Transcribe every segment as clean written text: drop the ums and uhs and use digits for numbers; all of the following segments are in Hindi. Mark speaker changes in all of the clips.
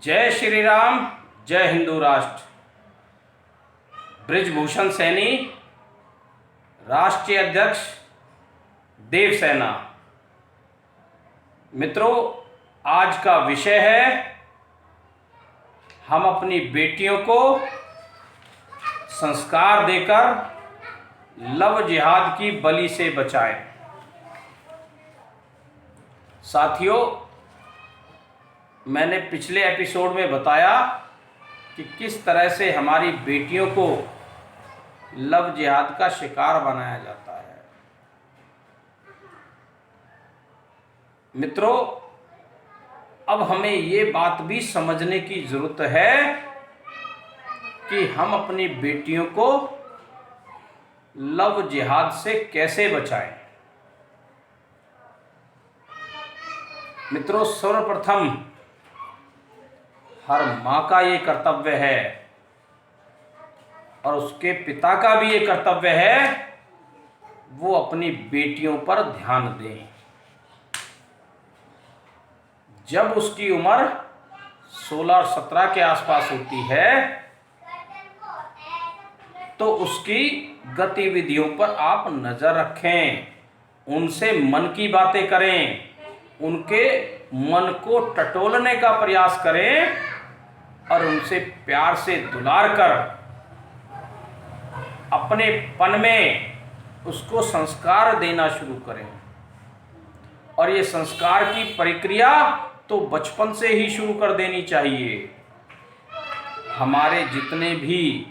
Speaker 1: जय श्री राम, जय हिंदू राष्ट्र। ब्रिजभूषण सैनी, राष्ट्रीय अध्यक्ष देवसेना। मित्रों, आज का विषय है हम अपनी बेटियों को संस्कार देकर लव जिहाद की बलि से बचाएं। साथियों, मैंने पिछले एपिसोड में बताया कि किस तरह से हमारी बेटियों को लव जिहाद का शिकार बनाया जाता है। मित्रों, अब हमें ये बात भी समझने की ज़रूरत है कि हम अपनी बेटियों को लव जिहाद से कैसे बचाएं। मित्रों, सर्वप्रथम हर माँ का ये कर्तव्य है और उसके पिता का भी ये कर्तव्य है, वो अपनी बेटियों पर ध्यान दें। जब उसकी उम्र 16 और 17 के आसपास होती है तो उसकी गतिविधियों पर आप नज़र रखें, उनसे मन की बातें करें, उनके मन को टटोलने का प्रयास करें और उनसे प्यार से दुलार कर अपने पन में उसको संस्कार देना शुरू करें। और ये संस्कार की प्रक्रिया तो बचपन से ही शुरू कर देनी चाहिए। हमारे जितने भी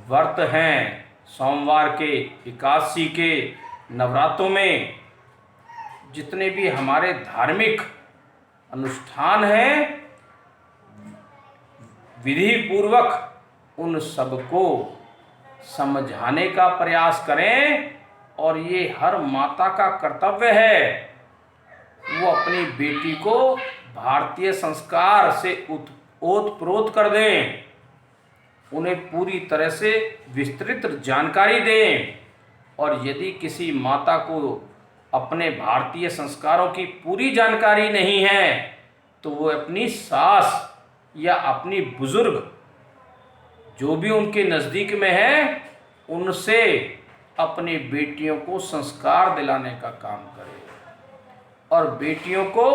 Speaker 1: व्रत हैं, सोमवार के, एकादशी के, नवरात्रों में जितने भी हमारे धार्मिक अनुष्ठान हैं, विधि पूर्वक उन सबको समझाने का प्रयास करें। और ये हर माता का कर्तव्य है, वो अपनी बेटी को भारतीय संस्कार से ओतप्रोत कर दें, उन्हें पूरी तरह से विस्तृत जानकारी दें। और यदि किसी माता को अपने भारतीय संस्कारों की पूरी जानकारी नहीं है तो वो अपनी सास या अपनी बुजुर्ग जो भी उनके नज़दीक में है, उनसे अपनी बेटियों को संस्कार दिलाने का काम करे और बेटियों को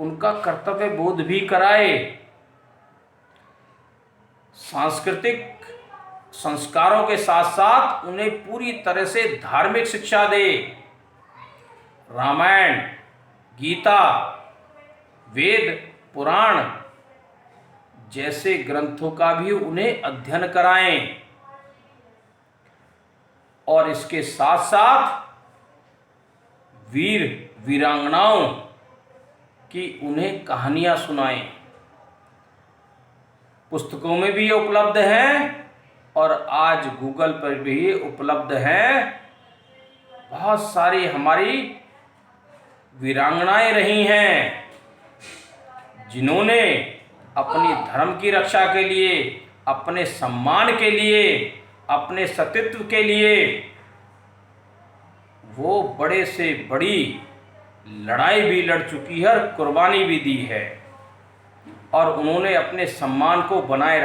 Speaker 1: उनका कर्तव्य बोध भी कराए। सांस्कृतिक संस्कारों के साथ साथ उन्हें पूरी तरह से धार्मिक शिक्षा दे। रामायण, गीता, वेद, पुराण जैसे ग्रंथों का भी उन्हें अध्ययन कराएं। और इसके साथ साथ वीर वीरांगनाओं की उन्हें कहानियां सुनाएं। पुस्तकों में भी ये उपलब्ध हैं और आज गूगल पर भी ये उपलब्ध हैं। बहुत सारी हमारी वीरांगनाएं रही हैं जिन्होंने अपनी धर्म की रक्षा के लिए, अपने सम्मान के लिए, अपने सतीत्व के लिए वो बड़े से बड़ी लड़ाई भी लड़ चुकी है, कुर्बानी भी दी है और उन्होंने अपने सम्मान को बनाए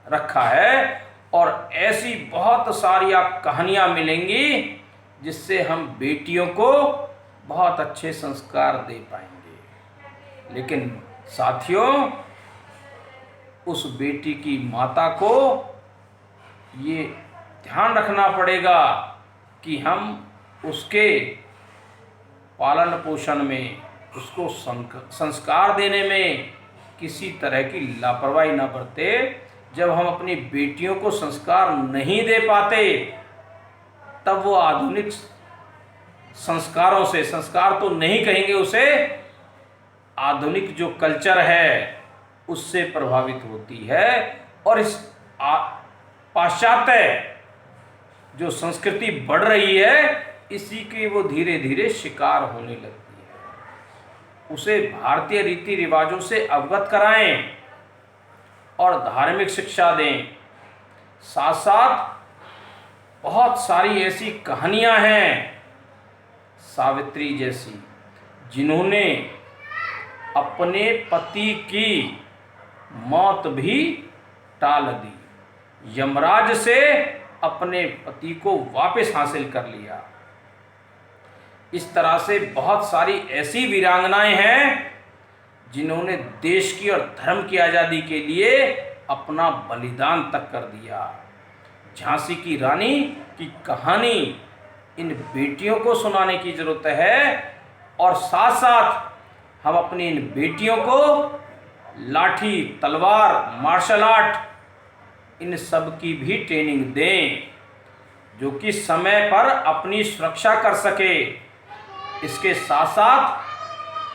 Speaker 1: रखा है। और ऐसी बहुत सारी आप कहानियाँ मिलेंगी जिससे हम बेटियों को बहुत अच्छे संस्कार दे पाएंगे। लेकिन साथियों, उस बेटी की माता को ये ध्यान रखना पड़ेगा कि हम उसके पालन पोषण में, उसको संस्कार देने में किसी तरह की लापरवाही न बरते। जब हम अपनी बेटियों को संस्कार नहीं दे पाते तब वो आधुनिक संस्कारों से, संस्कार तो नहीं कहेंगे उसे, आधुनिक जो कल्चर है उससे प्रभावित होती है। और इस पाश्चात्य जो संस्कृति बढ़ रही है, इसी के वो धीरे धीरे शिकार होने लगती है। उसे भारतीय रीति रिवाजों से अवगत कराएं और धार्मिक शिक्षा दें। साथ साथ बहुत सारी ऐसी कहानियां हैं, सावित्री जैसी, जिन्होंने अपने पति की मौत भी टाल दी, यमराज से अपने पति को वापस हासिल कर लिया। इस तरह से बहुत सारी ऐसी वीरांगनाएं हैं जिन्होंने देश की और धर्म की आज़ादी के लिए अपना बलिदान तक कर दिया। झांसी की रानी की कहानी इन बेटियों को सुनाने की ज़रूरत है, और साथ साथ हम अपनी इन बेटियों को लाठी, तलवार, मार्शल आर्ट इन सब की भी ट्रेनिंग दें, जो कि समय पर अपनी सुरक्षा कर सके। इसके साथ साथ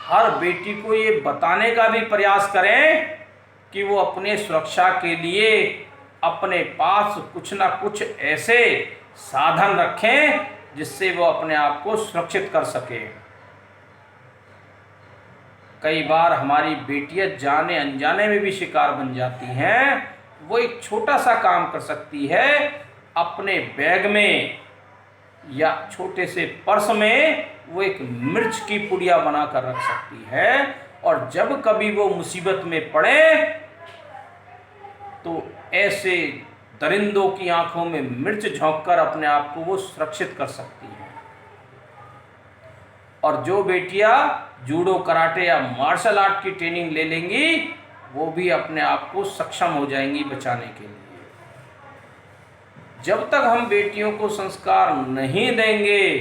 Speaker 1: हर बेटी को ये बताने का भी प्रयास करें कि वो अपने सुरक्षा के लिए अपने पास कुछ ना कुछ ऐसे साधन रखें जिससे वो अपने आप को सुरक्षित कर सके। कई बार हमारी बेटियां जाने अनजाने में भी शिकार बन जाती हैं। वो एक छोटा सा काम कर सकती है, अपने बैग में या छोटे से पर्स में वो एक मिर्च की पुड़िया बनाकर रख सकती है, और जब कभी वो मुसीबत में पड़े तो ऐसे दरिंदों की आंखों में मिर्च झोंककर अपने आप को वो सुरक्षित कर सकती है। और जो बेटियां जूडो, कराटे या मार्शल आर्ट की ट्रेनिंग ले लेंगी, वो भी अपने आप को सक्षम हो जाएंगी बचाने के लिए। जब तक हम बेटियों को संस्कार नहीं देंगे,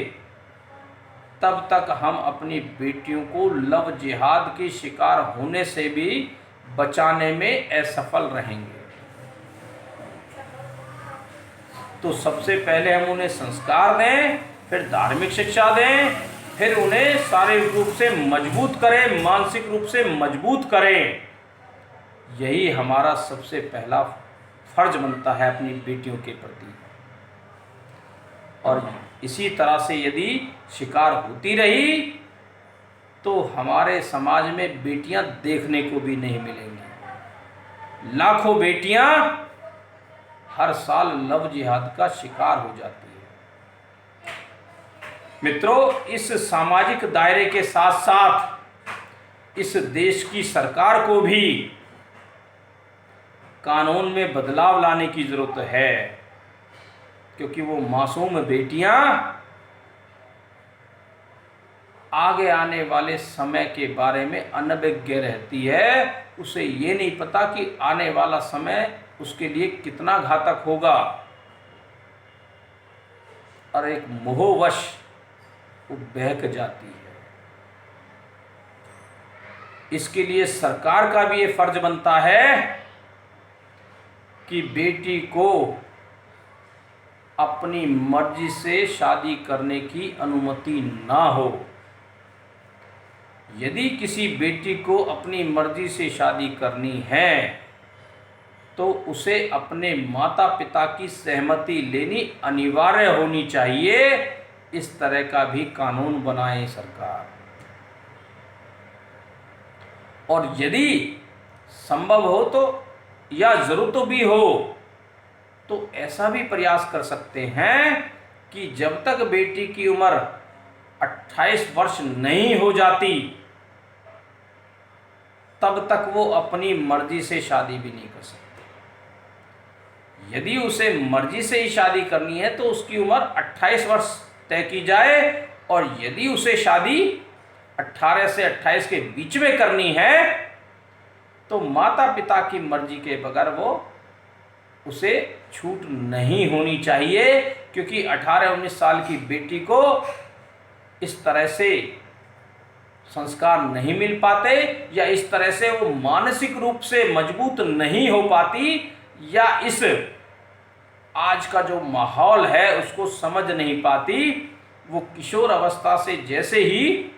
Speaker 1: तब तक हम अपनी बेटियों को लव जिहाद की शिकार होने से भी बचाने में असफल रहेंगे। तो सबसे पहले हम उन्हें संस्कार दें, फिर धार्मिक शिक्षा दें, फिर उन्हें शारीरिक रूप से मजबूत करें, मानसिक रूप से मजबूत करें। यही हमारा सबसे पहला फर्ज बनता है अपनी बेटियों के प्रति। और इसी तरह से यदि शिकार होती रही तो हमारे समाज में बेटियां देखने को भी नहीं मिलेंगी। लाखों बेटियां हर साल लव जिहाद का शिकार हो जाती है। मित्रों, इस सामाजिक दायरे के साथ साथ इस देश की सरकार को भी कानून में बदलाव लाने की जरूरत है, क्योंकि वो मासूम बेटियां आगे आने वाले समय के बारे में अनभिज्ञ रहती है। उसे ये नहीं पता कि आने वाला समय उसके लिए कितना घातक होगा, और एक मोहवश वो बहक जाती है। इसके लिए सरकार का भी ये फर्ज बनता है कि बेटी को अपनी मर्जी से शादी करने की अनुमति ना हो। यदि किसी बेटी को अपनी मर्जी से शादी करनी है तो उसे अपने माता पिता की सहमति लेनी अनिवार्य होनी चाहिए। इस तरह का भी कानून बनाए सरकार। और यदि संभव हो तो या जरूरत भी हो तो ऐसा भी प्रयास कर सकते हैं कि जब तक बेटी की उम्र 28 वर्ष नहीं हो जाती तब तक वो अपनी मर्जी से शादी भी नहीं कर सकती। यदि उसे मर्जी से ही शादी करनी है तो उसकी उम्र 28 वर्ष तय की जाए, और यदि उसे शादी 18 से 28 के बीच में करनी है तो माता पिता की मर्जी के बगैर वो उसे छूट नहीं होनी चाहिए, क्योंकि 18-19 साल की बेटी को इस तरह से संस्कार नहीं मिल पाते, या इस तरह से वो मानसिक रूप से मजबूत नहीं हो पाती, या इस आज का जो माहौल है उसको समझ नहीं पाती। वो किशोर अवस्था से जैसे ही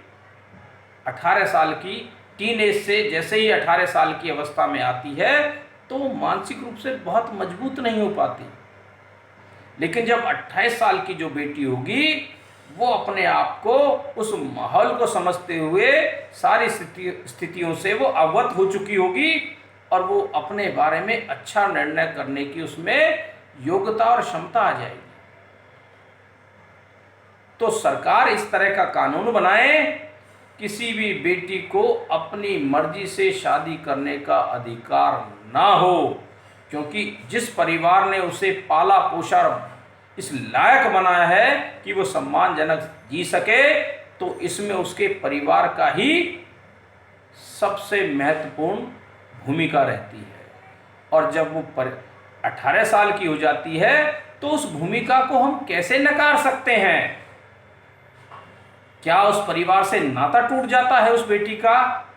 Speaker 1: 18 साल की टीनेज से जैसे ही 18 साल की अवस्था में आती है तो मानसिक रूप से बहुत मजबूत नहीं हो पाती। लेकिन जब 28 साल की जो बेटी होगी वो अपने आप को उस माहौल को समझते हुए सारी स्थितियों से वो अवगत हो चुकी होगी, और वो अपने बारे में अच्छा निर्णय करने की उसमें योग्यता और क्षमता आ जाएगी। तो सरकार इस तरह का कानून बनाए किसी भी बेटी को अपनी मर्जी से शादी करने का अधिकार ना हो, क्योंकि जिस परिवार ने उसे पाला पोषा इस लायक बनाया है कि वो सम्मानजनक जी सके, तो इसमें उसके परिवार का ही सबसे महत्वपूर्ण भूमिका रहती है। और जब वो 18 साल की हो जाती है तो उस भूमिका को हम कैसे नकार सकते हैं? क्या उस परिवार से नाता टूट जाता है उस बेटी का?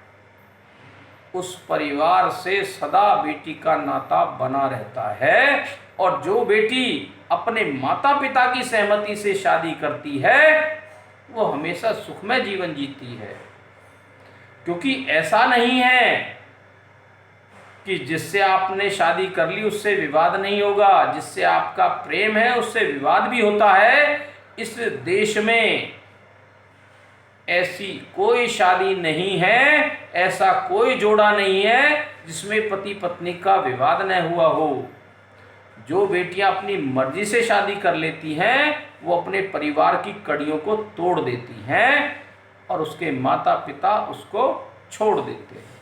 Speaker 1: उस परिवार से सदा बेटी का नाता बना रहता है। और जो बेटी अपने माता पिता की सहमति से शादी करती है वो हमेशा सुखमय जीवन जीती है, क्योंकि ऐसा नहीं है कि जिससे आपने शादी कर ली उससे विवाद नहीं होगा। जिससे आपका प्रेम है उससे विवाद भी होता है। इस देश में ऐसी कोई शादी नहीं है, ऐसा कोई जोड़ा नहीं है जिसमें पति पत्नी का विवाद न हुआ हो। जो बेटियां अपनी मर्जी से शादी कर लेती हैं वो अपने परिवार की कड़ियों को तोड़ देती हैं और उसके माता पिता उसको छोड़ देते हैं।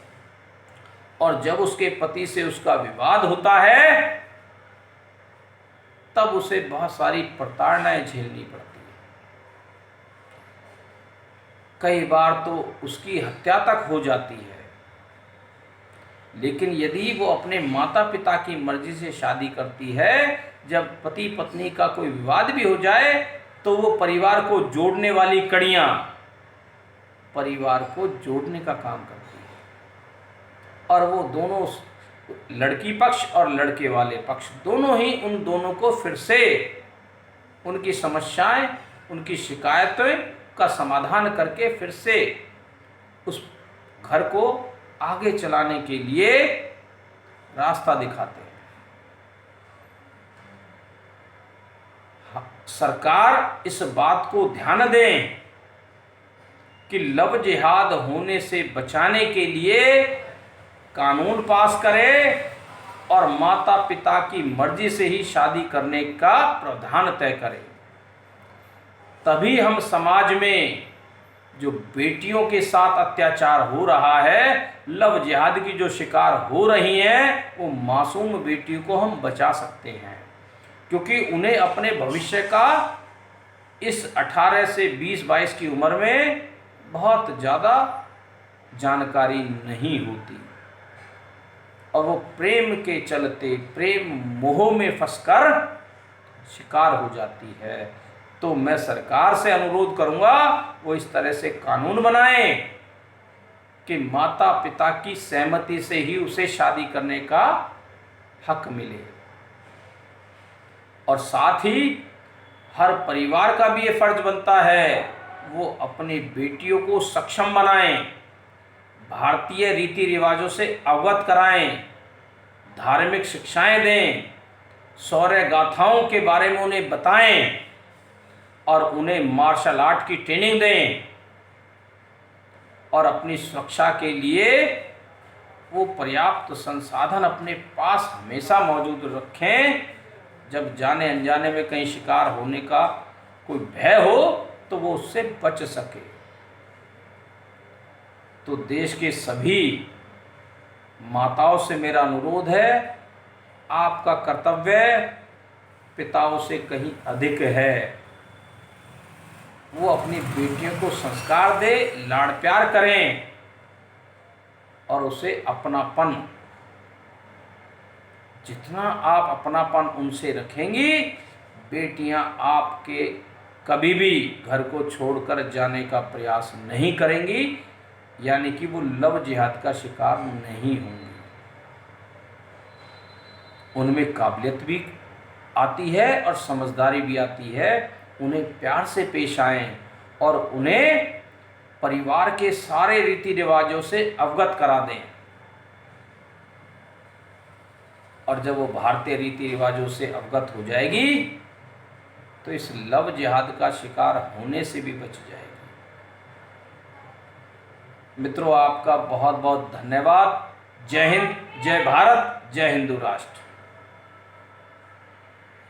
Speaker 1: और जब उसके पति से उसका विवाद होता है तब उसे बहुत सारी प्रताड़नाएं झेलनी पड़ती है। कई बार तो उसकी हत्या तक हो जाती है। लेकिन यदि वो अपने माता पिता की मर्जी से शादी करती है, जब पति पत्नी का कोई विवाद भी हो जाए तो वो परिवार को जोड़ने वाली कड़ियां परिवार को जोड़ने का काम करती है। और वो दोनों, लड़की पक्ष और लड़के वाले पक्ष, दोनों ही उन दोनों को फिर से उनकी समस्याएं, उनकी शिकायतों का समाधान करके फिर से उस घर को आगे चलाने के लिए रास्ता दिखाते हैं। सरकार इस बात को ध्यान दें कि लव जिहाद होने से बचाने के लिए कानून पास करे और माता पिता की मर्जी से ही शादी करने का प्रावधान तय करे। तभी हम समाज में जो बेटियों के साथ अत्याचार हो रहा है, लव जिहाद की जो शिकार हो रही हैं, वो मासूम बेटियों को हम बचा सकते हैं, क्योंकि उन्हें अपने भविष्य का इस 18 से 20-22 की उम्र में बहुत ज़्यादा जानकारी नहीं होती और वो प्रेम के चलते प्रेम मोह में फंसकर शिकार हो जाती है। तो मैं सरकार से अनुरोध करूंगा वो इस तरह से कानून बनाएं कि माता पिता की सहमति से ही उसे शादी करने का हक मिले। और साथ ही हर परिवार का भी ये फर्ज बनता है वो अपनी बेटियों को सक्षम बनाएं, भारतीय रीति रिवाजों से अवगत कराएं, धार्मिक शिक्षाएं दें, शौर्य गाथाओं के बारे में उन्हें बताएं और उन्हें मार्शल आर्ट की ट्रेनिंग दें। और अपनी सुरक्षा के लिए वो पर्याप्त संसाधन अपने पास हमेशा मौजूद रखें। जब जाने अनजाने में कहीं शिकार होने का कोई भय हो तो वो उससे बच सके। तो देश के सभी माताओं से मेरा अनुरोध है, आपका कर्तव्य पिताओं से कहीं अधिक है। वो अपनी बेटियों को संस्कार दे, लाड़ प्यार करें और उसे अपनापन, जितना आप अपनापन उनसे रखेंगी, बेटियां आपके कभी भी घर को छोड़कर जाने का प्रयास नहीं करेंगी, यानी कि वो लव जिहाद का शिकार नहीं होंगी। उनमें काबिलियत भी आती है और समझदारी भी आती है। उन्हें प्यार से पेश आएं और उन्हें परिवार के सारे रीति रिवाजों से अवगत करा दें। और जब वो भारतीय रीति रिवाजों से अवगत हो जाएगी तो इस लव जिहाद का शिकार होने से भी बच जाएगी। मित्रों, आपका बहुत बहुत धन्यवाद। जय हिंद, जय भारत, जय हिंदू राष्ट्र।